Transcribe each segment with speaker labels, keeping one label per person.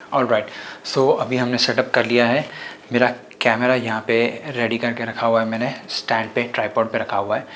Speaker 1: Alright, सो अभी हमने setup कर लिया है। मेरा कैमरा यहाँ पे रेडी करके रखा हुआ है, मैंने स्टैंड पे ट्राइपॉड पे रखा हुआ है।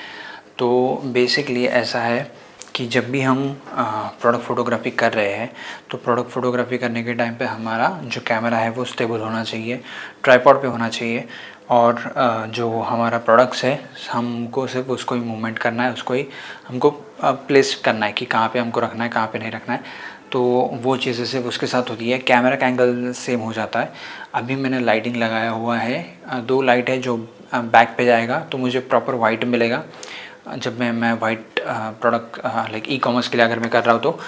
Speaker 1: तो बेसिकली ऐसा है कि जब भी हम प्रोडक्ट फ़ोटोग्राफी कर रहे हैं तो प्रोडक्ट फ़ोटोग्राफी करने के टाइम पे हमारा जो कैमरा है वो स्टेबल होना चाहिए, ट्राइपॉड पे होना चाहिए। और जो हमारा प्रोडक्ट्स है हमको सिर्फ उसको ही मूवमेंट करना है, उसको ही हमको प्लेस करना है कि कहाँ पे हमको रखना है, कहाँ पे नहीं रखना है। तो वो चीज़ें सिर्फ उसके साथ होती है। कैमरा का एंगल सेम हो जाता है। अभी मैंने लाइटिंग लगाया हुआ है, 2 लाइट है जो बैक पे जाएगा तो मुझे प्रॉपर वाइट मिलेगा जब मैं वाइट प्रोडक्ट लाइक ई-कॉमर्स के लिए अगर मैं कर रहा हूँ तो।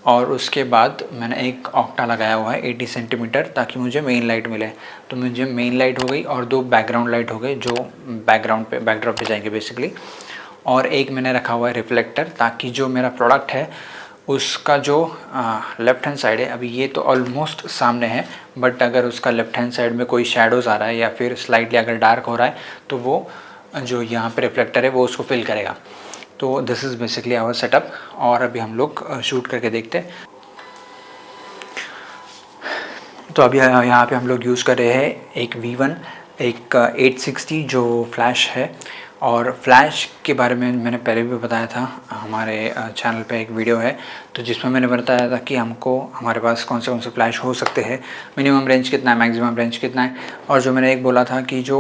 Speaker 1: और उसके बाद मैंने एक ऑक्टा लगाया हुआ है 80 सेंटीमीटर, ताकि मुझे मेन लाइट मिले। तो मुझे मेन लाइट हो गई और 2 बैकग्राउंड लाइट हो गए जो बैकड्रॉप पे जाएंगे बेसिकली। और एक मैंने रखा हुआ है रिफ्लेक्टर, ताकि जो मेरा प्रोडक्ट है उसका जो लेफ़्ट हैंड साइड है, अभी ये तो ऑलमोस्ट सामने है, बट अगर उसका लेफ़्ट हैंड साइड में कोई शेडोज़ आ रहा है या फिर स्लाइटली अगर डार्क हो रहा है तो वो जो यहाँ पे रिफ्लेक्टर है वो उसको फिल करेगा। तो this is basically our setup. और अभी हम लोग शूट करके देखते हैं। तो अभी यहाँ पे हम लोग यूज़ कर रहे हैं एक V1, एक 860 जो फ्लैश है। और फ्लैश के बारे में मैंने पहले भी बताया था, हमारे चैनल पे एक वीडियो है तो जिसमें मैंने बताया था कि हमको हमारे पास कौन से फ्लैश हो सकते हैं, मिनिमम रेंज कितना है, मैक्सिमम रेंज कितना है। और जो मैंने एक बोला था कि जो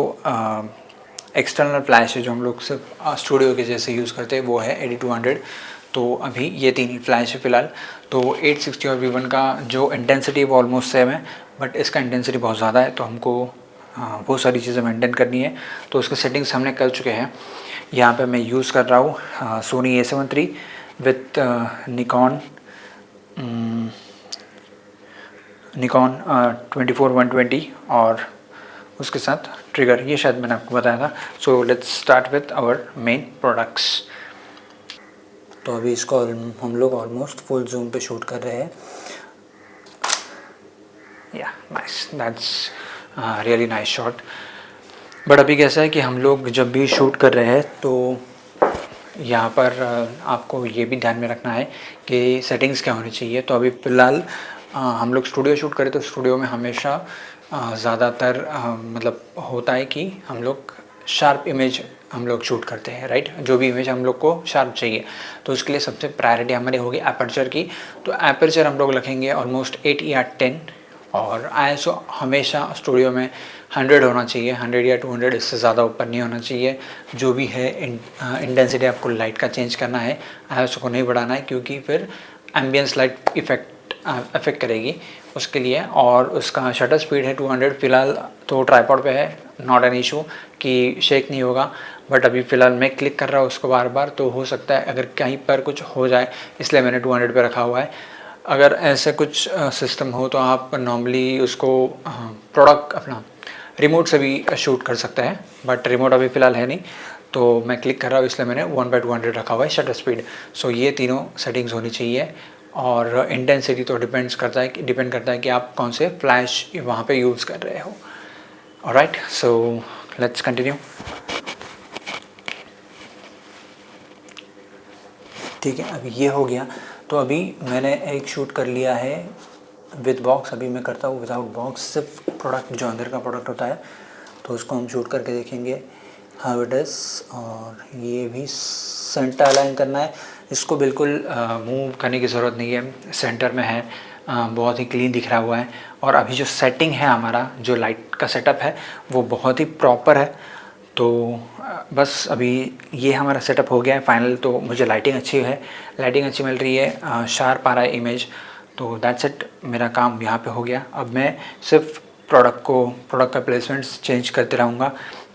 Speaker 1: एक्सटर्नल फ्लैश है जो हम लोग सिर्फ स्टूडियो के जैसे यूज़ करते हैं वो है 8200। तो अभी ये 3 फ्लैश है फ़िलहाल। तो 860 और V1 का जो इंटेंसिटी है वो ऑलमोस्ट सेम है, बट इसका इंटेंसिटी बहुत ज़्यादा है तो हमको बहुत सारी चीज़ें मेंटेन करनी है। तो उसके सेटिंग्स हमने कर चुके हैं। यहाँ पे मैं यूज़ कर रहा हूँ Soni A7 III with Nikon 24-120 और उसके साथ ट्रिगर, ये शायद मैंने आपको बताया था। So let's start with our main products. तो अभी इसको हम लोग ऑलमोस्ट फुल जूम पे शूट कर रहे हैं। Yeah nice, that's really nice shot. But अभी कैसा है कि हम लोग जब भी शूट कर रहे हैं तो यहाँ पर आपको ये भी ध्यान में रखना है कि सेटिंग्स क्या होनी चाहिए। तो अभी फ़िलहाल हम लोग स्टूडियो शूट करें तो स्टूडियो में हमेशा ज़्यादातर मतलब होता है कि हम लोग शार्प इमेज हम लोग शूट करते हैं, राइट। जो भी इमेज हम लोग को शार्प चाहिए तो उसके लिए सबसे प्रायोरिटी हमारी होगी एपर्चर की। तो एपर्चर हम लोग रखेंगे ऑलमोस्ट 8 या 10। और ISO हमेशा स्टूडियो में 100 होना चाहिए, 100 या 200, इससे ज़्यादा ऊपर नहीं होना चाहिए। जो भी है इंटेंसिटी आपको लाइट का चेंज करना है, ISO को नहीं बढ़ाना है क्योंकि फिर एम्बियंस लाइट इफेक्ट करेगी उसके लिए। और उसका शटर स्पीड है 200। फ़िलहाल तो ट्राइपॉड पे है, नॉट एन इशू कि शेक नहीं होगा। बट अभी फ़िलहाल मैं क्लिक कर रहा हूँ उसको बार बार, तो हो सकता है अगर कहीं पर कुछ हो जाए, इसलिए मैंने 200 पे रखा हुआ है। अगर ऐसे कुछ सिस्टम हो तो आप नॉर्मली उसको प्रोडक्ट अपना रिमोट से भी शूट कर सकते हैं, बट रिमोट अभी फ़िलहाल है नहीं। तो मैं क्लिक कर रहा हूँ इसलिए मैंने 1/200 रखा हुआ है शटर स्पीड। सो ये तीनों सेटिंग्स होनी चाहिए। और इंटेंसिटी तो डिपेंड करता है कि आप कौन से फ्लैश वहाँ पे यूज़ कर रहे हो। Alright, so let's continue. ठीक है, अभी ये हो गया। तो अभी मैंने एक शूट कर लिया है विद बॉक्स। अभी मैं करता हूँ विदाउट बॉक्स, सिर्फ प्रोडक्ट जो अंदर का प्रोडक्ट होता है तो उसको हम शूट करके देखेंगे हाउ इट इज़। और ये भी सेंटर अलाइन करना है, इसको बिल्कुल मूव करने की ज़रूरत नहीं है, सेंटर में है, बहुत ही क्लीन दिख रहा हुआ है। और अभी जो सेटिंग है हमारा, जो लाइट का सेटअप है वो बहुत ही प्रॉपर है। तो बस अभी ये हमारा सेटअप हो गया है फाइनल। तो मुझे लाइटिंग अच्छी मिल रही है, शार्प आ रहा है इमेज। तो दैट्स इट, मेरा काम यहाँ पे हो गया। अब मैं सिर्फ प्रोडक्ट का प्लेसमेंट्स चेंज करते रहूँगा।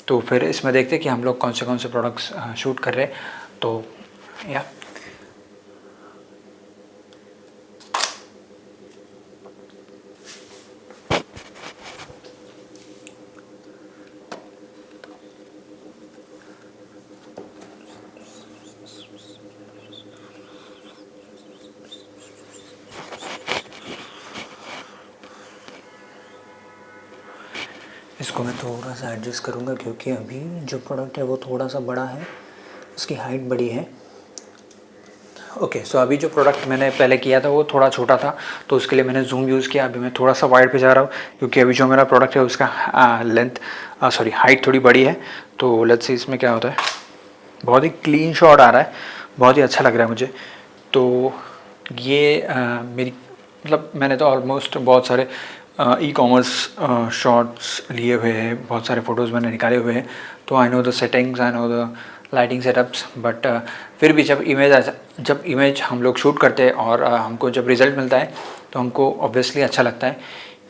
Speaker 1: तो फिर इसमें देखते हैं कि हम लोग कौन से प्रोडक्ट्स शूट कर रहे हैं। तो या इसको मैं थोड़ा सा एडजस्ट करूँगा क्योंकि अभी जो प्रोडक्ट है वो थोड़ा सा बड़ा है, उसकी हाइट बड़ी है। ओके, सो अभी जो प्रोडक्ट मैंने पहले किया था वो थोड़ा छोटा था, तो उसके लिए मैंने जूम यूज़ किया। अभी मैं थोड़ा सा वाइड पे जा रहा हूँ क्योंकि अभी जो मेरा प्रोडक्ट है उसका हाइट थोड़ी बड़ी है। तो लेट्स सी इसमें क्या होता है। बहुत ही क्लीन शॉट आ रहा है, बहुत ही अच्छा लग रहा है मुझे। तो ये मेरी मतलब मैंने तो ऑलमोस्ट बहुत सारे ई कॉमर्स शॉट्स लिए हुए हैं, बहुत सारे फ़ोटोज़ मैंने निकाले हुए हैं। तो I know the settings, I know the lighting setups, but फिर भी जब इमेज हम लोग शूट करते हैं और हमको जब रिज़ल्ट मिलता है तो हमको ऑब्वियसली अच्छा लगता है,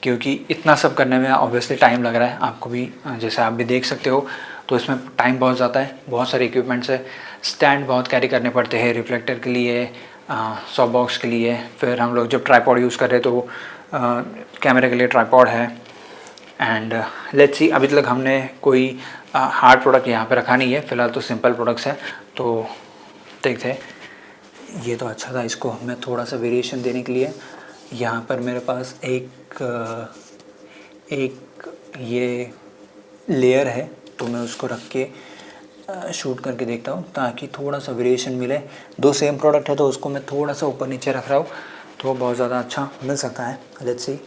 Speaker 1: क्योंकि इतना सब करने में ऑब्वियसली टाइम लग रहा है। आपको भी जैसे आप भी देख सकते हो, तो इसमें टाइम बहुत जाता है। बहुत सारे इक्विपमेंट्स है, स्टैंड बहुत कैरी करने पड़ते हैं रिफ्लेक्टर के लिए, सॉफ्ट बॉक्स के लिए। फिर हम लोग जब ट्राईपॉड यूज़ कर रहे हैं तो कैमरे के लिए ट्राईपॉड है। एंड लेट्स सी, अभी तक हमने कोई हार्ड प्रोडक्ट यहाँ पे रखा नहीं है, फ़िलहाल तो सिंपल प्रोडक्ट्स हैं। तो देखते हैं। ये तो अच्छा था, इसको मैं थोड़ा सा वेरिएशन देने के लिए यहाँ पर मेरे पास एक ये लेयर है, तो मैं उसको रख के शूट करके देखता हूँ ताकि थोड़ा सा वेरिएशन मिले। दो सेम प्रोडक्ट है तो उसको मैं थोड़ा सा ऊपर नीचे रख रहा हूँ तो बहुत ज़्यादा अच्छा मिल सकता है। Let's see.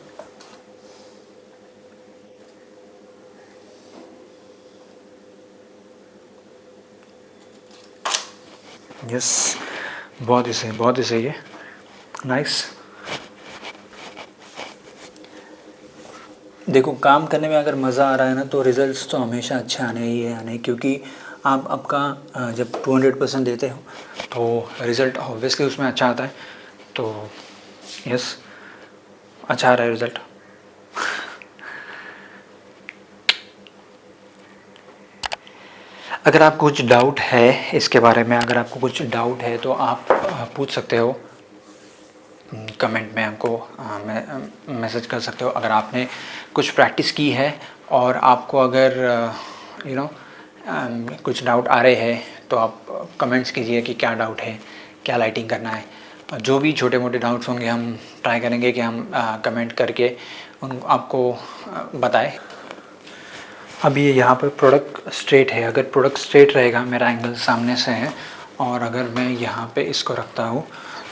Speaker 1: यस, बहुत ही सही है। नाइस। देखो, काम करने में अगर मज़ा आ रहा है ना तो रिज़ल्ट्स तो हमेशा अच्छे आने, क्योंकि आप आपका जब 200% देते हो तो रिज़ल्ट ऑब्वियसली उसमें अच्छा आता है। तो यस, अच्छा आ रहा है रिज़ल्ट। अगर आपको कुछ डाउट है इसके बारे में, अगर आपको कुछ डाउट है तो आप पूछ सकते हो कमेंट में, हमको मैसेज कर सकते हो। अगर आपने कुछ प्रैक्टिस की है और आपको अगर यू नो कुछ डाउट आ रहे हैं तो आप कमेंट्स कीजिए कि क्या डाउट है, क्या लाइटिंग करना है। जो भी छोटे मोटे डाउट्स होंगे हम ट्राई करेंगे कि हम कमेंट करके उन आपको बताएं। अभी यहाँ पर प्रोडक्ट स्ट्रेट है, अगर प्रोडक्ट स्ट्रेट रहेगा, मेरा एंगल सामने से है, और अगर मैं यहाँ पे इसको रखता हूँ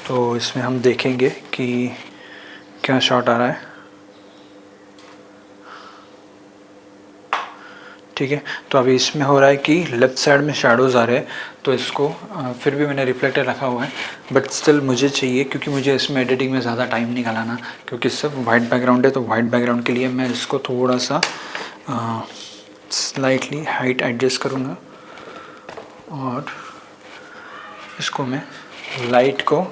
Speaker 1: तो इसमें हम देखेंगे कि क्या शॉट आ रहा है। ठीक है, तो अभी इसमें हो रहा है कि लेफ़्ट साइड में शैडोज़ आ रहे हैं, तो इसको फिर भी मैंने रिफ्लेक्टर रखा हुआ है, बट स्टिल मुझे चाहिए, क्योंकि मुझे इसमें एडिटिंग में ज़्यादा टाइम निकालना, क्योंकि सिर्फ वाइट बैकग्राउंड है। तो वाइट बैकग्राउंड के लिए मैं इसको थोड़ा सा स्लाइटली हाइट एडजस्ट करूँगा और इसको मैं लाइट को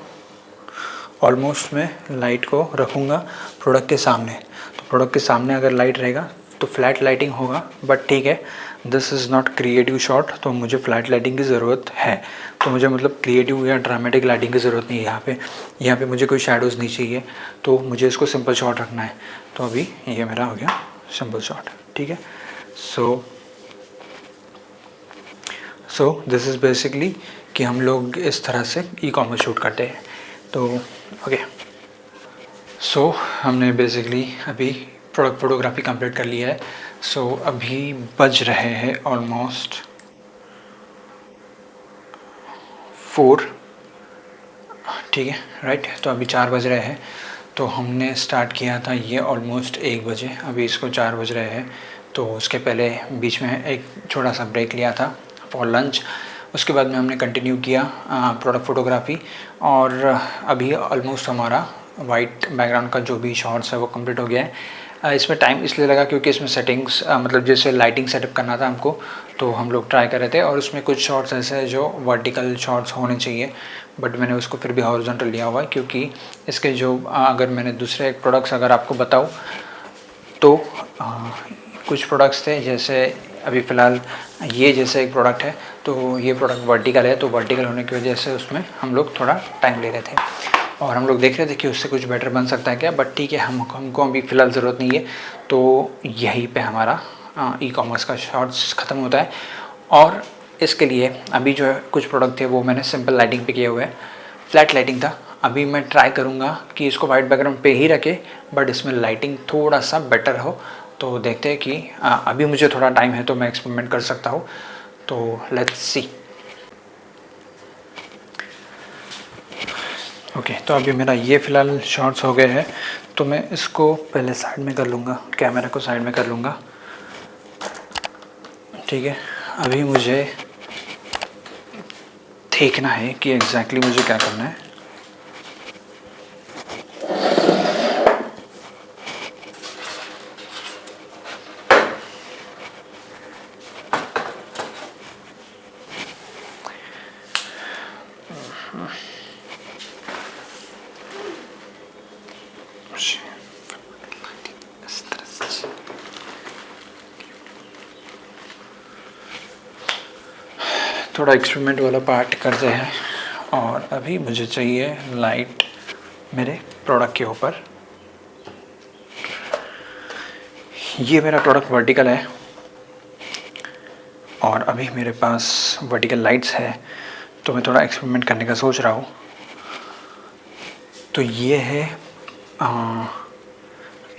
Speaker 1: ऑलमोस्ट मैं लाइट को रखूँगा प्रोडक्ट के सामने। तो प्रोडक्ट के सामने अगर लाइट रहेगा तो फ्लैट लाइटिंग होगा, बट ठीक है, this is not creative shot, तो मुझे फ्लैट लाइटिंग की ज़रूरत है। तो मुझे मतलब क्रिएटिव या ड्रामेटिक लाइटिंग की ज़रूरत नहीं है। यहाँ पे मुझे कोई शेडोज़ नहीं चाहिए, तो मुझे इसको सिंपल शॉट रखना है। तो अभी ये मेरा हो गया सिंपल शॉट। ठीक है, सो दिस इज़ बेसिकली कि हम लोग इस तरह से ई कॉमर्स शूट करते हैं। तो ओके, सो हमने बेसिकली अभी प्रोडक्ट फोटोग्राफी कंप्लीट कर लिया है। सो अभी बज रहे हैं ऑलमोस्ट 4। ठीक है, राइट। तो अभी 4 बज रहे हैं। तो हमने स्टार्ट किया था ये ऑलमोस्ट 1 बजे, अभी इसको 4 बज रहे हैं। तो उसके पहले बीच में एक छोटा सा ब्रेक लिया था फॉर लंच। उसके बाद में हमने कंटिन्यू किया प्रोडक्ट फ़ोटोग्राफी, और अभी ऑलमोस्ट हमारा वाइट बैकग्राउंड का जो भी शॉट्स है वो कंप्लीट हो गया है। इसमें टाइम इसलिए लगा क्योंकि इसमें सेटिंग्स मतलब जैसे लाइटिंग सेटअप करना था हमको, तो हम लोग ट्राई कर रहे थे। और उसमें कुछ शॉट्स ऐसे हैं जो वर्टिकल शॉट्स होने चाहिए, बट मैंने उसको फिर भी हॉरिजॉन्टल लिया हुआ है, क्योंकि इसके जो अगर मैंने दूसरे प्रोडक्ट्स अगर आपको बताऊँ तो कुछ प्रोडक्ट्स थे, जैसे अभी फ़िलहाल ये जैसे एक प्रोडक्ट है, तो ये प्रोडक्ट वर्टिकल है, तो वर्टिकल होने की वजह से उसमें हम लोग थोड़ा टाइम ले रहे थे और हम लोग देख रहे थे कि उससे कुछ बेटर बन सकता है क्या, बट ठीक है, हमको अभी फ़िलहाल ज़रूरत नहीं है। तो यहीं पे हमारा ई कॉमर्स का शॉर्ट्स ख़त्म होता है। और इसके लिए अभी जो है कुछ प्रोडक्ट थे वो मैंने सिंपल लाइटिंग पे किए हुए हैं, फ्लैट लाइटिंग था। अभी मैं ट्राई करूँगा कि इसको वाइट बैकग्राउंड पे ही रखे, बट इसमें लाइटिंग थोड़ा सा बेटर हो। तो देखते हैं कि अभी मुझे थोड़ा टाइम है तो मैं एक्सपेरिमेंट कर सकता हूँ। तो लेट्स सी। ओके, तो अभी मेरा ये फ़िलहाल शॉट्स हो गए हैं, तो मैं इसको पहले साइड में कर लूँगा, कैमरा को साइड में कर लूँगा। ठीक है, अभी मुझे देखना है कि एग्जैक्टली मुझे क्या करना है। थोड़ा एक्सपेरिमेंट वाला पार्ट करते हैं, और अभी मुझे चाहिए लाइट मेरे प्रोडक्ट के ऊपर। ये मेरा प्रोडक्ट वर्टिकल है और अभी मेरे पास वर्टिकल लाइट्स है, तो मैं थोड़ा एक्सपेरिमेंट करने का सोच रहा हूँ। तो ये है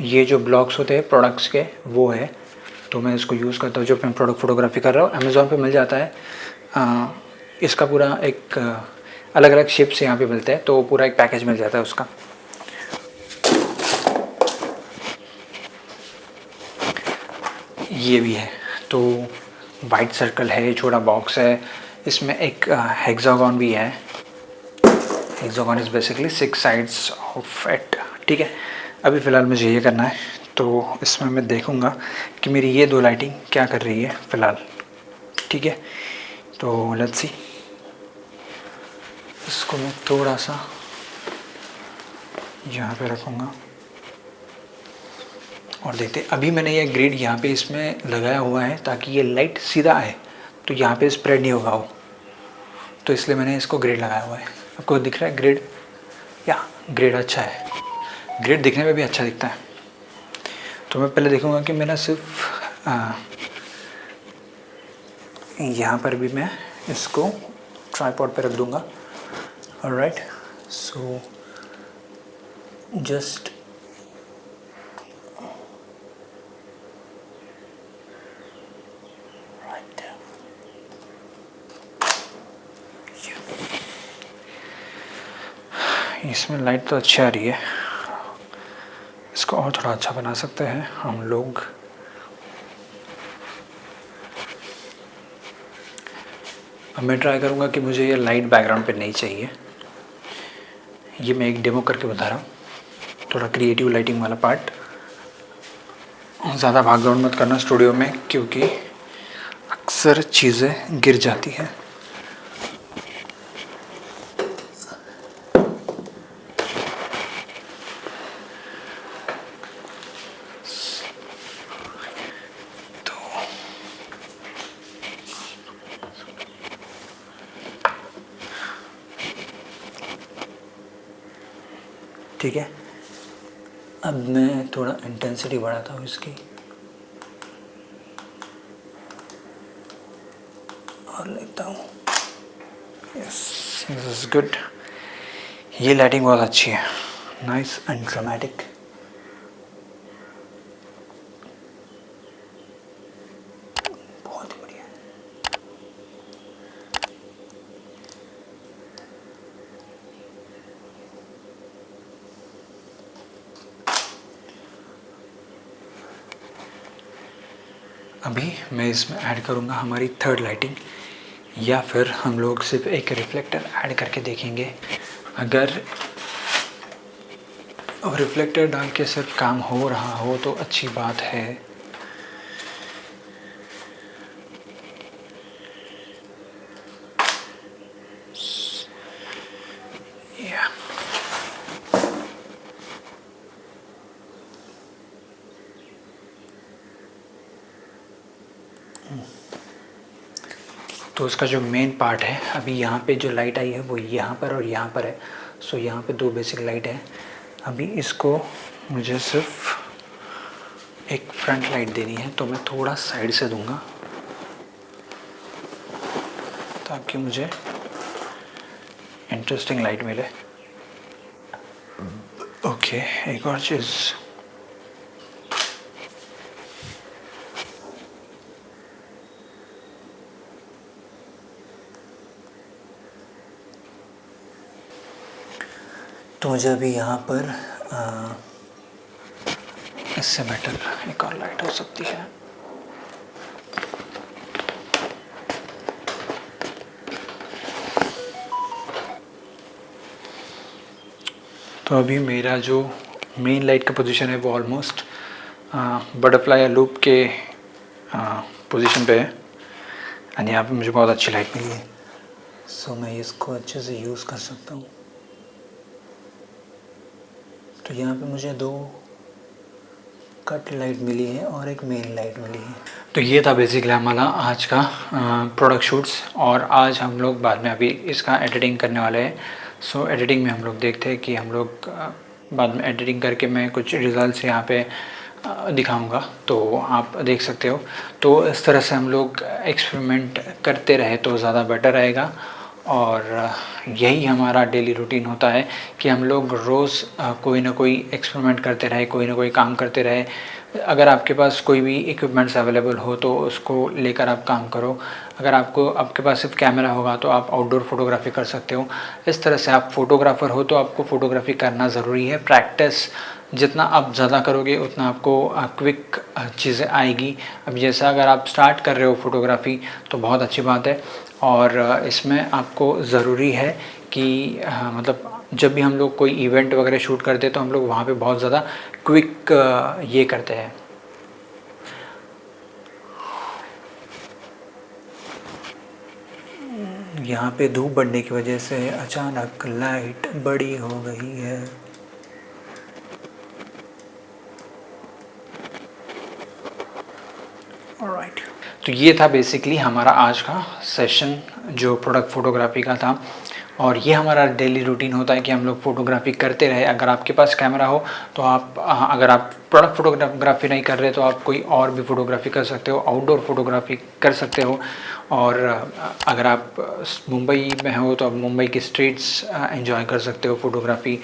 Speaker 1: ये जो ब्लॉक्स होते हैं प्रोडक्ट्स के वो है, तो मैं इसको यूज़ करता हूँ जब मैं प्रोडक्ट फोटोग्राफी कर रहा हूँ। अमेज़ॉन पे मिल जाता है, इसका पूरा एक अलग अलग शेप्स यहाँ पे मिलते हैं, तो पूरा एक पैकेज मिल जाता है उसका। ये भी है, तो वाइट सर्कल है, छोटा बॉक्स है, इसमें एक हेक्सागन भी है। Hexagon is basically 6 sides of it. ठीक है, अभी फ़िलहाल मुझे ये करना है, तो इसमें मैं देखूँगा कि मेरी ये 2 लाइटिंग क्या कर रही है फ़िलहाल। ठीक है, तो लेट्स सी। इसको मैं थोड़ा सा यहाँ पे रखूँगा और देखते। अभी मैंने ये ग्रिड यहाँ पे इसमें लगाया हुआ है ताकि ये लाइट सीधा आए, तो यहाँ पे स्प्रेड नहीं होगा वो, तो इसलिए मैंने इसको ग्रिड लगाया हुआ है। आपको दिख रहा है ग्रिड? या ग्रिड अच्छा है, ग्रिड दिखने में भी अच्छा दिखता है। तो मैं पहले देखूँगा कि मेरा सिर्फ यहाँ पर भी मैं इसको ट्राइपॉड पे रख दूँगा। ऑलराइट, सो जस्ट इसमें लाइट तो अच्छी आ रही है, इसको और थोड़ा अच्छा बना सकते हैं हम लोग। अब मैं ट्राई करूँगा कि मुझे ये लाइट बैकग्राउंड पे नहीं चाहिए। ये मैं एक डेमो करके बता रहा हूँ, थोड़ा क्रिएटिव लाइटिंग वाला पार्ट। ज़्यादा भाग दौड़ मत करना स्टूडियो में, क्योंकि अक्सर चीज़ें गिर जाती हैं। ठीक है, अब मैं थोड़ा इंटेंसिटी बढ़ाता हूँ इसकी और लेता हूँ। Yes, this is good. ये लाइटिंग बहुत अच्छी है, नाइस एंड ड्रामेटिक। बहुत ही बढ़िया। अभी मैं इसमें ऐड करूँगा हमारी थर्ड लाइटिंग, या फिर हम लोग सिर्फ एक रिफ्लेक्टर ऐड करके देखेंगे। अगर रिफ्लेक्टर डाल के सिर्फ काम हो रहा हो तो अच्छी बात है। तो उसका जो मेन पार्ट है, अभी यहाँ पे जो लाइट आई है वो यहाँ पर और यहाँ पर है। सो यहाँ पे 2 बेसिक लाइट है। अभी इसको मुझे सिर्फ एक फ्रंट लाइट देनी है, तो मैं थोड़ा साइड से दूंगा ताकि मुझे इंटरेस्टिंग लाइट मिले। ओके, एक और चीज़, तो मुझे अभी यहाँ पर इससे बेटर एक और लाइट हो सकती है। तो अभी मेरा जो मेन लाइट का पोजीशन है वो ऑलमोस्ट बटरफ्लाई या लूप के पोजीशन पे है एंड यहाँ पे मुझे बहुत अच्छी लाइट मिली है। सो मैं इसको अच्छे से यूज़ कर सकता हूँ। तो यहाँ पे मुझे 2 कट लाइट मिली है और एक मेन लाइट मिली है। तो ये था बेसिकली हमारा आज का प्रोडक्ट शूट्स, और आज हम लोग बाद में अभी इसका एडिटिंग करने वाले हैं। सो एडिटिंग में हम लोग देखते हैं कि हम लोग बाद में एडिटिंग करके मैं कुछ रिज़ल्ट्स यहाँ पे दिखाऊंगा, तो आप देख सकते हो। तो इस तरह से हम लोग एक्सपेरिमेंट करते रहे तो ज़्यादा बेटर रहेगा, और यही हमारा डेली रूटीन होता है कि हम लोग रोज़ कोई ना कोई एक्सपेरिमेंट करते रहे, कोई ना कोई काम करते रहे। अगर आपके पास कोई भी इक्विपमेंट्स अवेलेबल हो तो उसको लेकर आप काम करो। अगर आपके पास सिर्फ कैमरा होगा तो आप आउटडोर फोटोग्राफी कर सकते हो। इस तरह से आप फोटोग्राफ़र हो तो आपको फ़ोटोग्राफी करना ज़रूरी है। प्रैक्टिस जितना आप ज़्यादा करोगे उतना आपको क्विक चीज़ें आएगी। अब जैसा अगर आप स्टार्ट कर रहे हो फ़ोटोग्राफ़ी तो बहुत अच्छी बात है, और इसमें आपको ज़रूरी है कि मतलब जब भी हम लोग कोई इवेंट वगैरह शूट करते हैं तो हम लोग वहाँ पे बहुत ज़्यादा क्विक ये करते हैं। यहाँ पे धूप बढ़ने की वजह से अचानक लाइट बड़ी हो गई है। ऑलराइट, तो ये था बेसिकली हमारा आज का सेशन जो प्रोडक्ट फ़ोटोग्राफी का था, और ये हमारा डेली रूटीन होता है कि हम लोग फ़ोटोग्राफी करते रहे। अगर आपके पास कैमरा हो तो आप अगर आप प्रोडक्ट फ़ोटोग्राफी नहीं कर रहे तो आप कोई और भी फ़ोटोग्राफी कर सकते हो, आउटडोर फ़ोटोग्राफी कर सकते हो। और अगर आप मुंबई में हो तो आप मुंबई की स्ट्रीट्स एंजॉय कर सकते हो फ़ोटोग्राफी।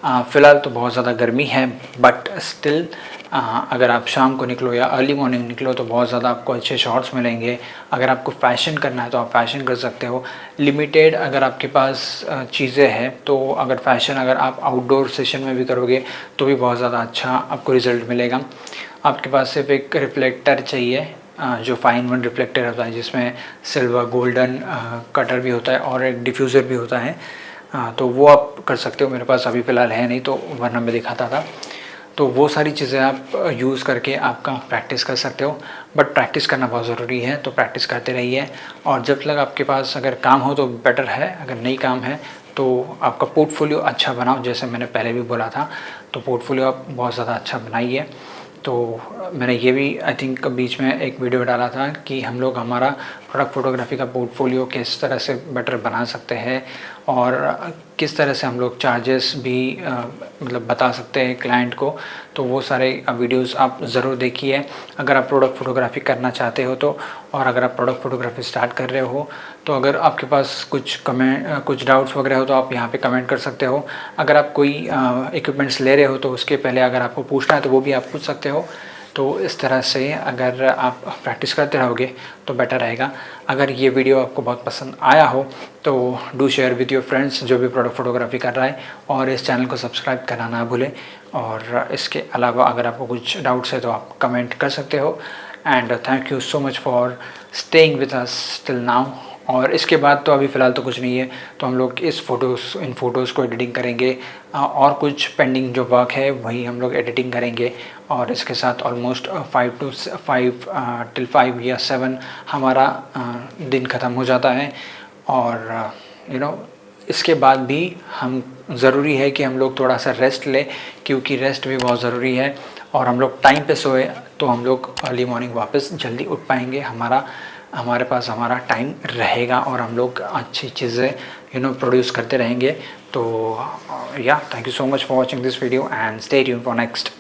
Speaker 1: फ़िलहाल तो बहुत ज़्यादा गर्मी है, बट स्टिल अगर आप शाम को निकलो या अर्ली मॉर्निंग निकलो तो बहुत ज़्यादा आपको अच्छे शॉट्स मिलेंगे। अगर आपको फ़ैशन करना है तो आप फ़ैशन कर सकते हो। लिमिटेड अगर आपके पास चीज़ें हैं तो अगर फ़ैशन अगर आप आउटडोर सेशन में भी करोगे तो भी बहुत ज़्यादा अच्छा आपको रिज़ल्ट मिलेगा। आपके पास सिर्फ एक रिफ्लेक्टर चाहिए, जो फाइन वन रिफ्लेक्टर होता है जिसमें सिल्वर गोल्डन कटर भी होता है और एक डिफ्यूज़र भी होता है। तो वो आप कर सकते हो। मेरे पास अभी फ़िलहाल है नहीं, तो वरना मैं दिखाता था। तो वो सारी चीज़ें आप यूज़ करके आपका प्रैक्टिस कर सकते हो, बट प्रैक्टिस करना बहुत ज़रूरी है। तो प्रैक्टिस करते रहिए, और जब तक आपके पास अगर काम हो तो बेटर है, अगर नहीं काम है तो आपका पोर्टफोलियो अच्छा बनाओ। जैसे मैंने पहले भी बोला था, तो पोर्टफोलियो आप बहुत ज़्यादा अच्छा बनाइए। तो मैंने ये भी आई थिंक बीच में एक वीडियो डाला था कि हम लोग हमारा प्रोडक्ट फ़ोटोग्राफी का पोर्टफोलियो किस तरह से बेटर बना सकते हैं, और किस तरह से हम लोग चार्जेस भी मतलब बता सकते हैं क्लाइंट को। तो वो सारे वीडियोस आप ज़रूर देखिए अगर आप प्रोडक्ट फ़ोटोग्राफी करना चाहते हो तो। और अगर आप प्रोडक्ट फ़ोटोग्राफी स्टार्ट कर रहे हो तो अगर आपके पास कुछ डाउट्स वगैरह हो तो आप यहाँ पे कमेंट कर सकते हो। अगर आप कोई इक्विपमेंट्स ले रहे हो तो उसके पहले अगर आपको पूछना है तो वो भी आप पूछ सकते हो। तो इस तरह से अगर आप प्रैक्टिस करते रहोगे तो बेटर रहेगा। अगर ये वीडियो आपको बहुत पसंद आया हो तो do share with your friends जो भी प्रोडक्ट फ़ोटोग्राफी कर रहा है, और इस चैनल को सब्सक्राइब करना ना भूलें। और इसके अलावा अगर आपको कुछ डाउट्स है तो आप कमेंट कर सकते हो। And thank you so much for staying with us till now. और इसके बाद तो अभी फ़िलहाल तो कुछ नहीं है, तो हम लोग इन फ़ोटोज़ को एडिटिंग करेंगे, और कुछ पेंडिंग जो वर्क है वही हम लोग एडिटिंग करेंगे। और इसके साथ ऑलमोस्ट 5 till 5 या 7 हमारा दिन ख़त्म हो जाता है। और इसके बाद भी हम ज़रूरी है कि हम लोग थोड़ा सा रेस्ट लें, क्योंकि रेस्ट भी बहुत ज़रूरी है। और हम लोग टाइम पे सोए तो हम लोग अर्ली मॉर्निंग वापस जल्दी उठ पाएंगे। हमारे पास हमारा टाइम रहेगा और हम लोग अच्छी चीज़ें प्रोड्यूस करते रहेंगे। तो या thank you so much for watching this video and stay tuned for next.